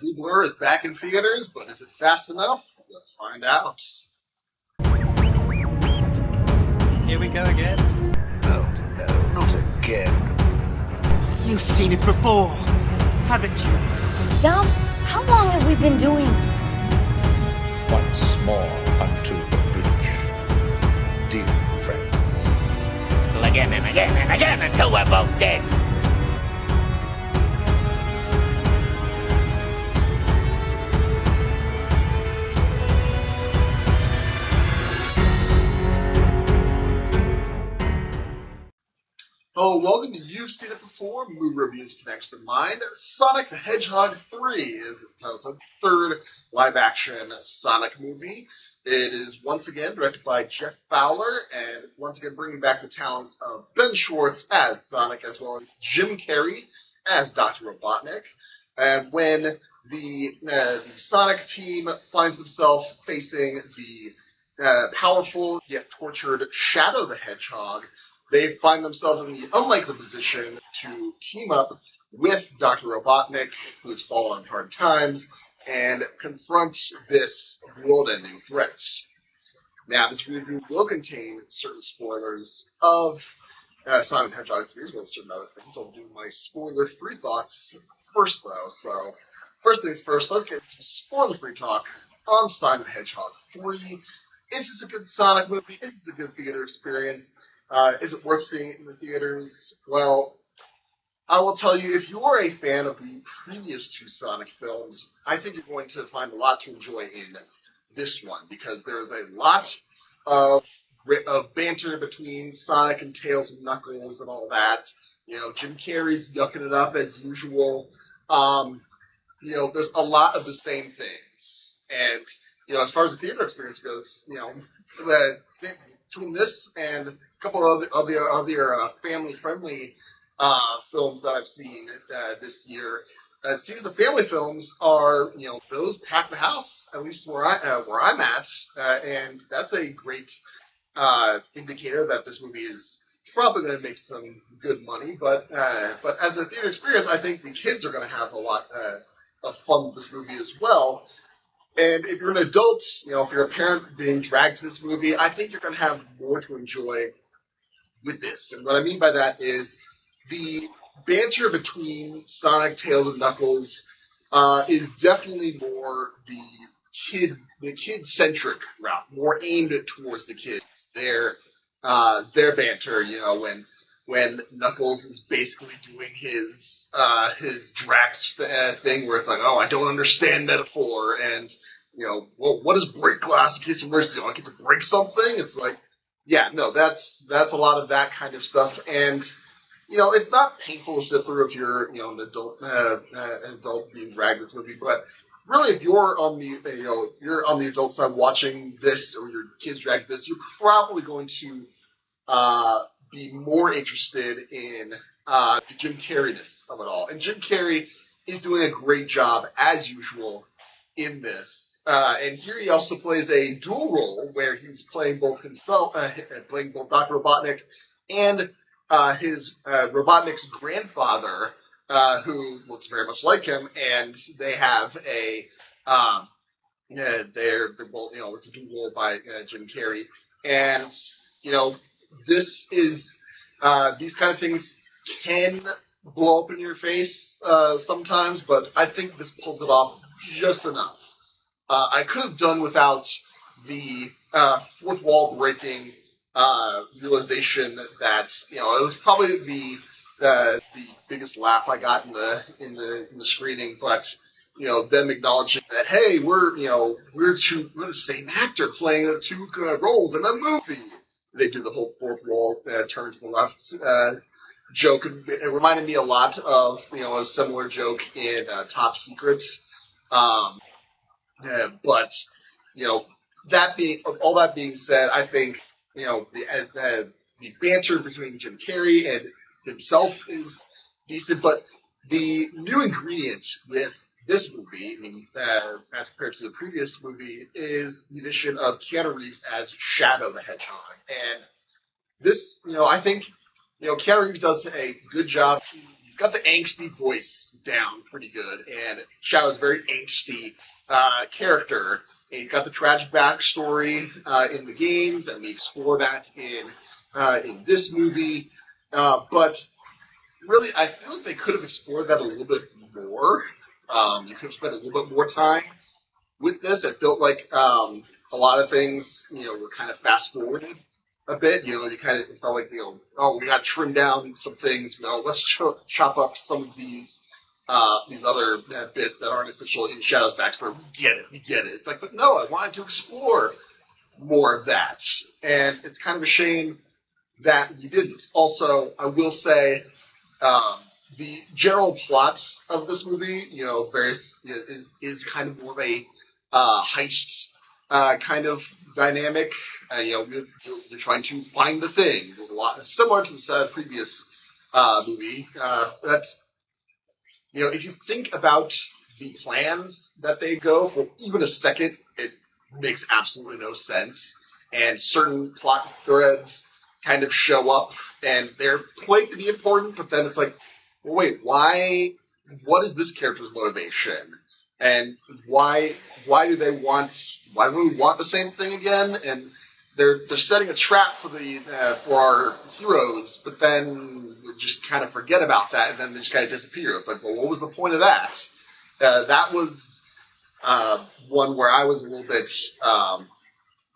Blur is back in theaters, but is it fast enough? Let's find out. Here we go again. Oh, no, not again. You've seen it before, haven't you? Dom, how long have we been doing this? Once more unto the bridge, dear friends. Again and again and again until we're both dead. Hello, welcome to You've Seen It Before, Movie Reviews with Next in Mind. Sonic the Hedgehog 3 is the title of the third live-action Sonic movie. It is once again directed by Jeff Fowler, and once again bringing back the talents of Ben Schwartz as Sonic, as well as Jim Carrey as Dr. Robotnik. And when the Sonic team finds himself facing the powerful yet tortured Shadow the Hedgehog, they find themselves in the unlikely position to team up with Dr. Robotnik, who has fallen on hard times, and confront this world-ending threat. Now, this review will contain certain spoilers of Sonic the Hedgehog 3, as well as certain other things. I'll do my spoiler-free thoughts first, though. So, first things first, let's get some spoiler-free talk on Sonic the Hedgehog 3. Is this a good Sonic movie? Is this a good theater experience? Is it worth seeing in the theaters? Well, I will tell you, if you're a fan of the previous two Sonic films, I think you're going to find a lot to enjoy in this one, because there's a lot of banter between Sonic and Tails and Knuckles and all that. You know, Jim Carrey's yucking it up as usual. There's a lot of the same things. And, as far as the theater experience goes, between this and a couple of other family-friendly films that I've seen this year, it seems the family films are, those pack the house, at least where I'm at, and that's a great indicator that this movie is probably going to make some good money. But as a theater experience, I think the kids are going to have a lot of fun with this movie as well. And if you're an adult, if you're a parent being dragged to this movie, I think you're going to have more to enjoy with this. And what I mean by that is the banter between Sonic, Tails, and Knuckles is definitely more the kid-centric route, more aimed towards the kids. Their banter, when Knuckles is basically doing his Drax thing, where it's like, oh, I don't understand metaphor, and well, what is break glass in case of emergency? I get to break something. It's like, yeah, no, that's a lot of that kind of stuff, and it's not painful to sit through if you're an adult being dragged this movie, but really, if you're on the adult side watching this, or your kids drag this, you're probably going to be more interested in the Jim Carrey-ness of it all. And Jim Carrey is doing a great job, as usual, in this. And here he also plays a dual role, where he's playing both himself, playing both Dr. Robotnik and his Robotnik's grandfather, who looks very much like him, and they have they're both, it's a dual role by Jim Carrey. And, this is, these kind of things can blow up in your face sometimes, but I think this pulls it off just enough. I could have done without the fourth wall breaking realization that, it was probably the biggest laugh I got in the screening, but them acknowledging that, hey, we're the same actor playing the two roles in a movie. They do the whole fourth wall turn to the left joke. It reminded me a lot of a similar joke in Top Secret. But all that being said, I think the banter between Jim Carrey and himself is decent, but the new ingredient with this movie, as compared to the previous movie, is the addition of Keanu Reeves as Shadow the Hedgehog. And this, I think, Keanu Reeves does a good job. He's got the angsty voice down pretty good, and Shadow's a very angsty character. And he's got the tragic backstory in the games, and we explore that in this movie. But really, I feel like they could have explored that a little bit more. You could have spent a little bit more time with this. It felt like a lot of things, were kind of fast forwarded a bit. You kind of felt like, oh, we got to trim down some things. Let's chop up some of these other bits that aren't essential in Shadow's backstory. We get it. It's like, but no, I wanted to explore more of that, and it's kind of a shame that you didn't. Also, I will say, the general plot of this movie, is kind of more of a heist kind of dynamic. You're trying to find the thing. A lot similar to the previous movie. If you think about the plans that they go for even a second, it makes absolutely no sense. And certain plot threads kind of show up, and they're played to be important, but then it's like, well, wait, why? What is this character's motivation? And why do we want the same thing again? And they're setting a trap for our heroes, but then we just kind of forget about that, and then they just kind of disappear. It's like, well, what was the point of that? That was one where I was a little bit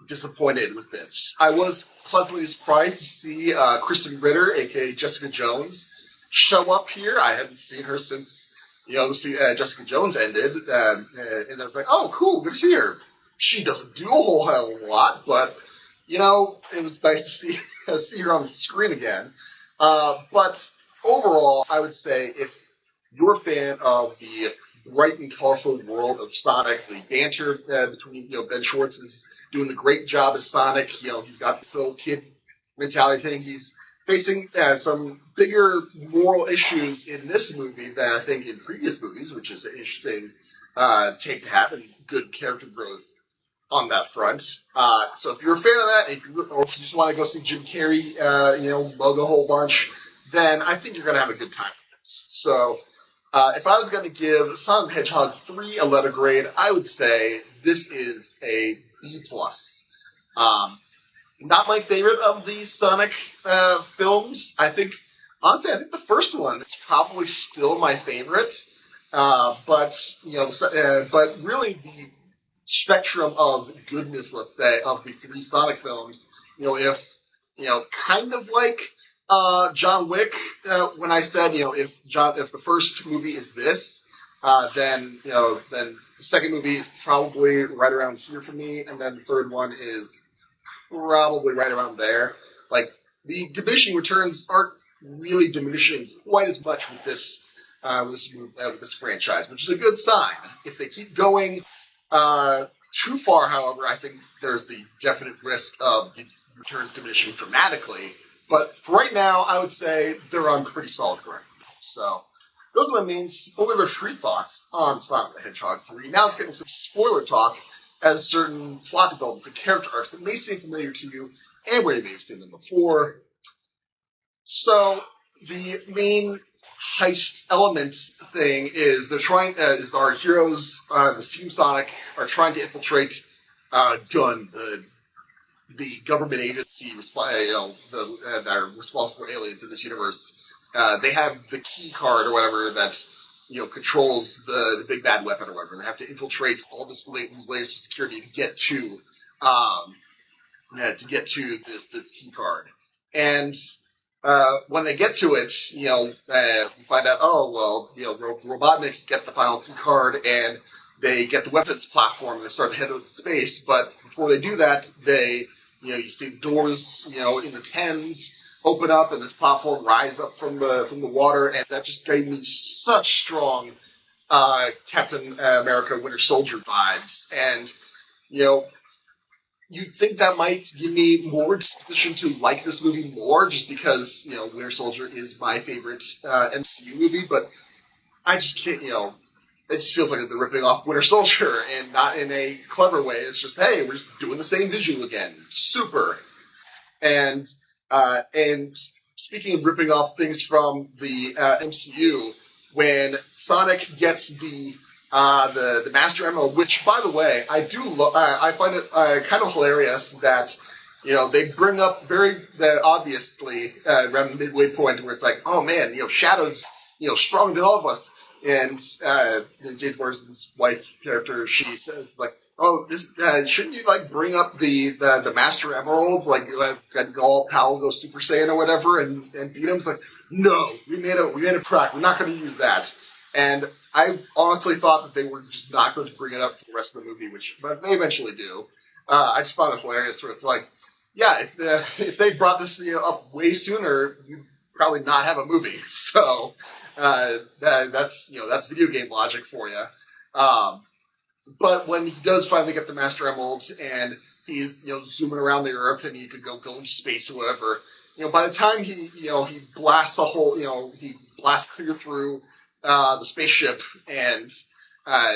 disappointed with this. I was pleasantly surprised to see Kristen Ritter, aka Jessica Jones, show up here. I hadn't seen her since Jessica Jones ended, and I was like, oh, cool, good to see her. She doesn't do a whole hell of a lot, but it was nice to see her on the screen again. But overall, I would say if you're a fan of the bright and colorful world of Sonic, the banter between Ben Schwartz is doing a great job as Sonic. He's got this little kid mentality thing. He's facing some bigger moral issues in this movie than I think in previous movies, which is an interesting take to have, and good character growth on that front. So if you're a fan of that, or if you just want to go see Jim Carrey, mug a whole bunch, then I think you're going to have a good time with this. So if I was going to give Sonic the Hedgehog 3 a letter grade, I would say this is a B+. Not my favorite of the Sonic films. Honestly, I think the first one is probably still my favorite. But really the spectrum of goodness, let's say, of the three Sonic films, kind of like John Wick, when I said, if the first movie is this, then the second movie is probably right around here for me, and then the third one is probably right around there. Like, the diminishing returns aren't really diminishing quite as much with this franchise, which is a good sign. If they keep going too far, however, I think there's the definite risk of the returns diminishing dramatically. But for right now, I would say they're on pretty solid ground. So those are my main spoiler-free thoughts on Sonic the Hedgehog 3. Now let's get into some spoiler talk as certain plot developments and character arcs that may seem familiar to you and where you may have seen them before. So the main heist element thing is is our heroes, this Team Sonic, are trying to infiltrate GUN, the government agency that are responsible for aliens in this universe. They have the key card or whatever that controls the big bad weapon or whatever. They have to infiltrate all these layers of security to get to this key card. And when they get to it, we find out, Robotniks get the final key card and they get the weapons platform and they start to head into space. But before they do that, you see the doors, in the Thames open up and this platform rise up from the water, and that just gave me such strong Captain America Winter Soldier vibes. And you'd think that might give me more disposition to like this movie more, just because Winter Soldier is my favorite MCU movie, but I just can't. It just feels like they're ripping off Winter Soldier, and not in a clever way. It's just, hey, we're just doing the same visual again. Super. And speaking of ripping off things from the MCU, when Sonic gets the Master Emerald, which, by the way, I find it kind of hilarious that they bring up very obviously around the midway point where it's like, oh man, Shadow's stronger than all of us, and Jason Morrison's wife character, she says like, oh, this shouldn't you like bring up the Master Emerald, like all Powell go Super Saiyan or whatever, and beat him? It's like, no, we made a crack. We're not going to use that. And I honestly thought that they were just not going to bring it up for the rest of the movie, but they eventually do. I just found it hilarious where it's like, yeah, if they brought this up way sooner, you'd probably not have a movie. So that's video game logic for you. But when he does finally get the Master Emerald and he's zooming around the Earth and he could go into space or whatever, by the time he blasts he blasts clear through the spaceship and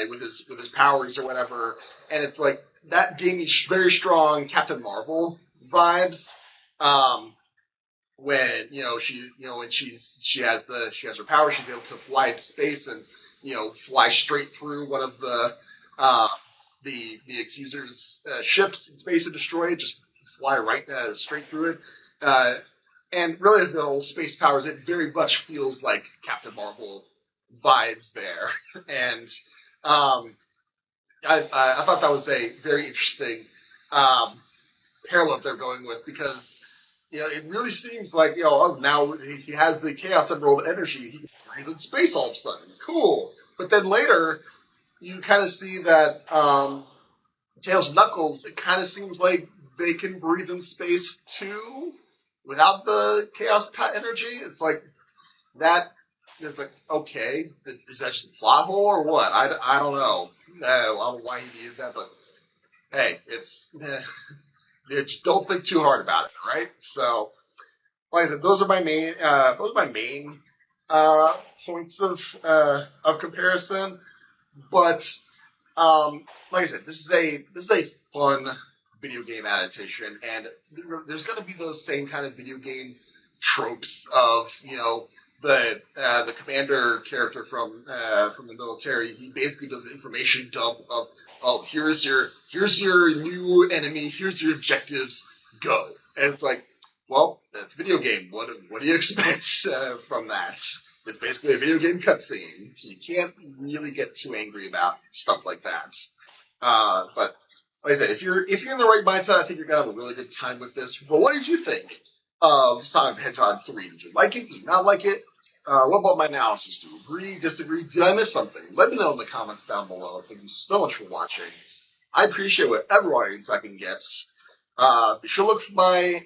with his powers or whatever, and it's like that gave me very strong Captain Marvel vibes. When when she has her power, she's able to fly into space and fly straight through one of the accuser's ships in space and destroy it, just fly right straight through it. And really, the whole space powers, it very much feels like Captain Marvel vibes there. And I thought that was a very interesting parallel they're going with, because it really seems like now he has the Chaos Emerald energy, he can breathe in space all of a sudden, cool. But then later, you kind of see that Tails and Knuckles, it kind of seems like they can breathe in space too without the Chaos energy. It's like that. It's like, okay, is that just a plot hole or what? I don't know. I don't know why he needed that, but hey, it's just don't think too hard about it, right? So, like I said, those are my main points of comparison. But like I said, this is a fun video game adaptation, and there's going to be those same kind of video game tropes of the commander character from the military. He basically does an information dump of, oh, here's your new enemy, here's your objectives, go. And it's like, well, that's a video game. What do you expect from that? It's basically a video game cutscene, so you can't really get too angry about stuff like that. But like I said, if you're in the right mindset, I think you're gonna have a really good time with this. But what did you think of Sonic the Hedgehog 3? Did you like it? Did you not like it? What about my analysis? Do you agree? Disagree? Did I miss something? Let me know in the comments down below. Thank you so much for watching. I appreciate whatever audience I can get. Be sure to look for my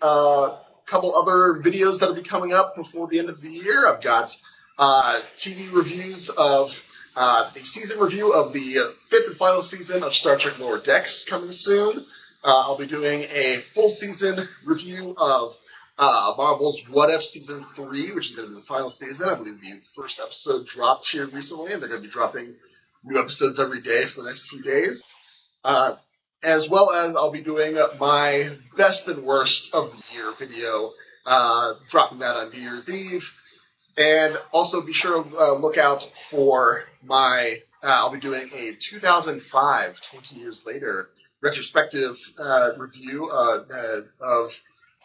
couple other videos that'll be coming up before the end of the year. I've got TV reviews of the season review of the 5th and final season of Star Trek Lower Decks coming soon. I'll be doing a full season review of Marvel's What If Season 3, which is going to be the final season. I believe the first episode dropped here recently, and they're going to be dropping new episodes every day for the next few days. As well as I'll be doing my best and worst of the year video, dropping that on New Year's Eve. And also be sure to look out for I'll be doing a 2005, 20 years later, retrospective review of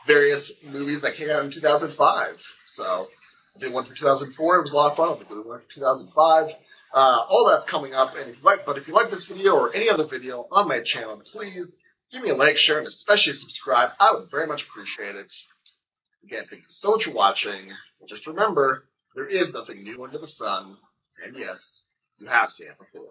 various movies that came out in 2005. So I did one for 2004. It was a lot of fun. I'll be doing one for 2005. All that's coming up. And if you like this video or any other video on my channel, please give me a like, share, and especially subscribe. I would very much appreciate it. Again, thank you so much for watching. Just remember, there is nothing new under the sun. And yes, you have seen it before.